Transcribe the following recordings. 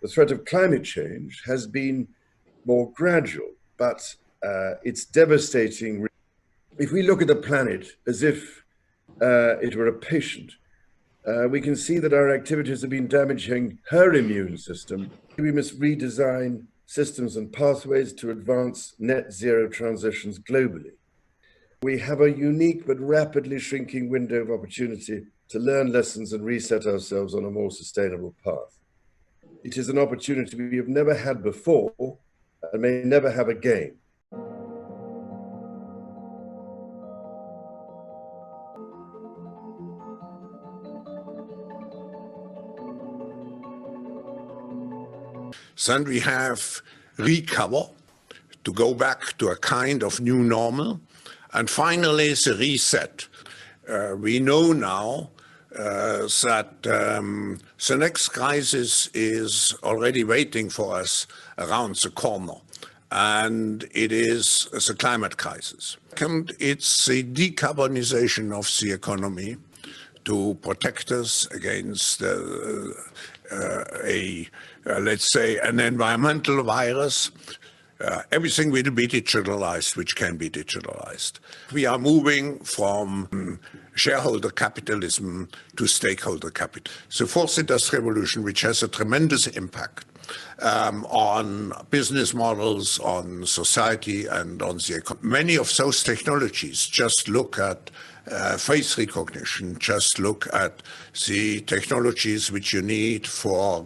The threat of climate change has been more gradual, but it's devastating. If we look at the planet as if it were a patient, we can see that our activities have been damaging her immune system. We must redesign systems and pathways to advance net zero transitions globally. We have a unique but rapidly shrinking window of opportunity to learn lessons and reset ourselves on a more sustainable path. It is an opportunity we have never had before and may never have again. Then we have recover to go back to a kind of new normal. And finally, the reset. We know now that the next crisis is already waiting for us around the corner, and it is the climate crisis. Second, it's the decarbonization of the economy to protect us against let's say, an environmental virus. Everything will be digitalized, which can be digitalized. We are moving from shareholder capitalism to stakeholder capital. The fourth industrial revolution, which has a tremendous impact on business models, on society, and on the economy. Many of those technologies, just look at face recognition, just look at the technologies which you need for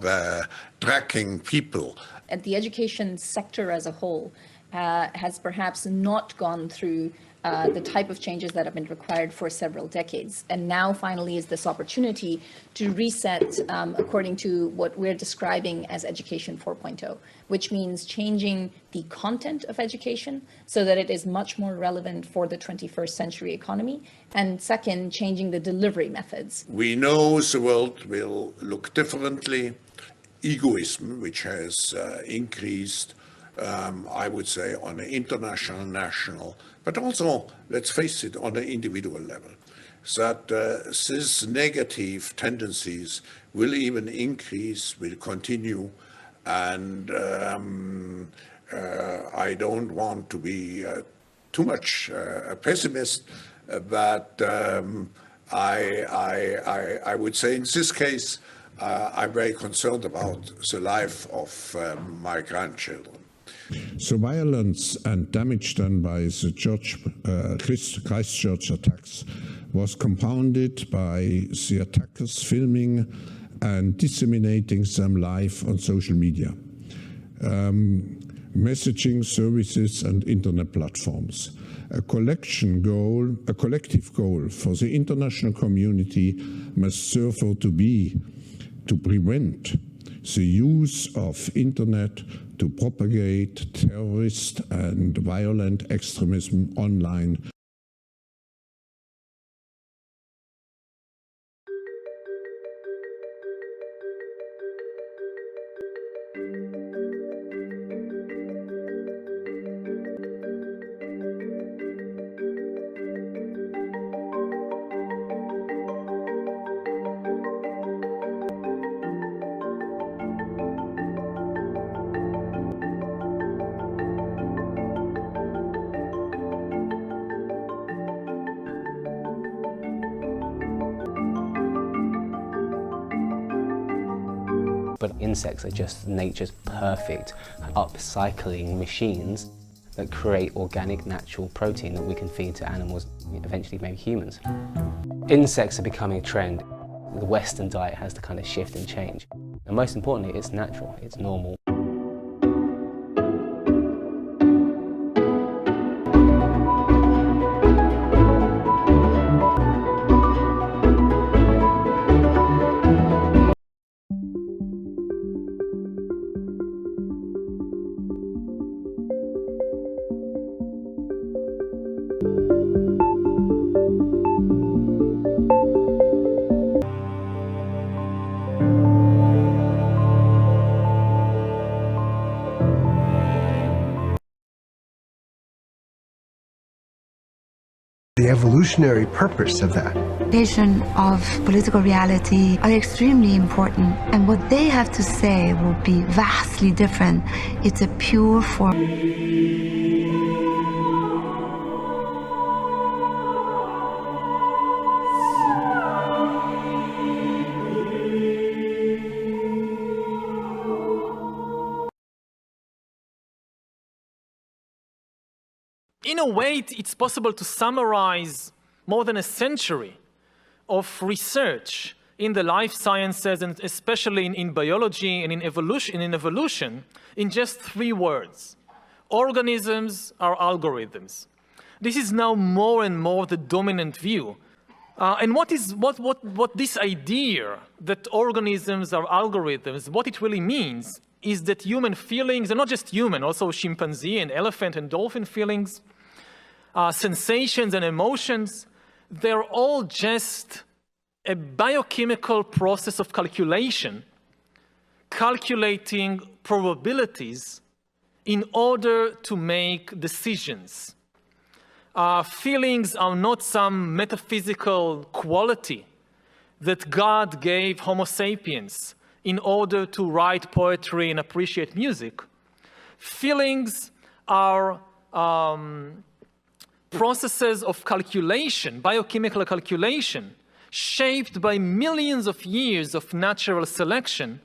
tracking people. And the education sector as a whole has perhaps not gone through the type of changes that have been required for several decades. And now finally is this opportunity to reset according to what we're describing as Education 4.0, which means changing the content of education so that it is much more relevant for the 21st century economy. And second, changing the delivery methods. We know the world will look differently. Egoism, which has increased, I would say, on an international, national, but also, let's face it, on an individual level, that these negative tendencies will even increase, will continue, and I don't want to be too much a pessimist, but I would say in this case, I'm very concerned about the life of my grandchildren. So violence and damage done by the Christchurch attacks was compounded by the attackers filming and disseminating them live on social media, messaging services and internet platforms. A collective goal for the international community must therefore to prevent the use of internet to propagate terrorist and violent extremism online. But insects are just nature's perfect upcycling machines that create organic, natural protein that we can feed to animals, eventually maybe humans. Insects are becoming a trend. The Western diet has to kind of shift and change. And most importantly, it's natural, it's normal. the evolutionary purpose of that. Of political reality are extremely important, and what they have to say will be vastly different. It's a pure form. In a way, it's possible to summarize more than a century of research in the life sciences, and especially in biology and in evolution, in just 3 words. Organisms are algorithms. This is now more and more the dominant view. And what this idea that organisms are algorithms, what it really means is that human feelings, and not just human, also chimpanzee and elephant and dolphin feelings, sensations and emotions, they're all just a biochemical process of calculation, calculating probabilities in order to make decisions. Feelings are not some metaphysical quality that God gave Homo sapiens in order to write poetry and appreciate music. Feelings are processes of calculation, biochemical calculation, shaped by millions of years of natural selection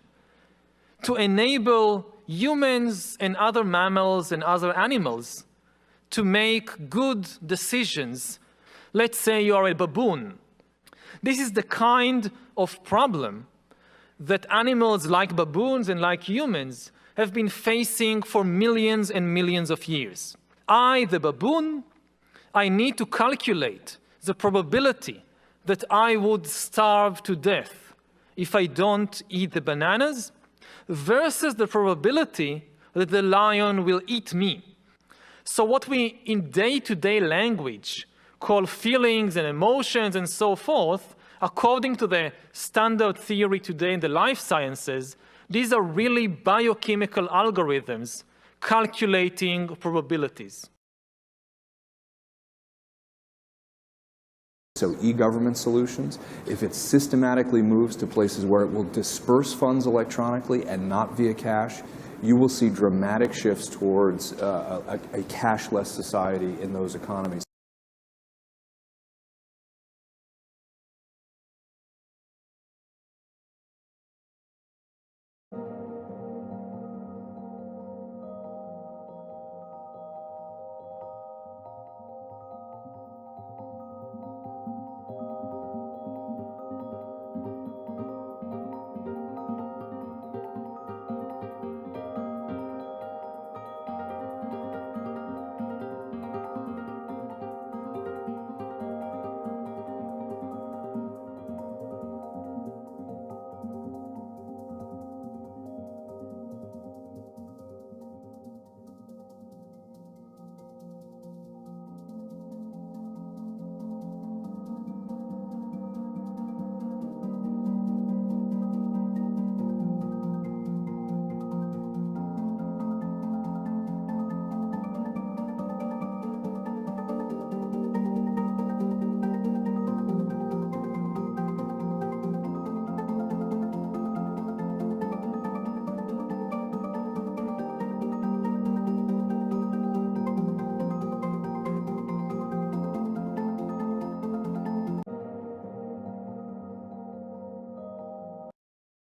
to enable humans and other mammals and other animals to make good decisions. Let's say you are a baboon. This is the kind of problem that animals like baboons and like humans have been facing for millions and millions of years. I, the baboon, I need to calculate the probability that I would starve to death if I don't eat the bananas versus the probability that the lion will eat me. So what we in day-to-day language call feelings and emotions and so forth, according to the standard theory today in the life sciences, these are really biochemical algorithms calculating probabilities. So e-government solutions, if it systematically moves to places where it will disperse funds electronically and not via cash, you will see dramatic shifts towards a cashless society in those economies.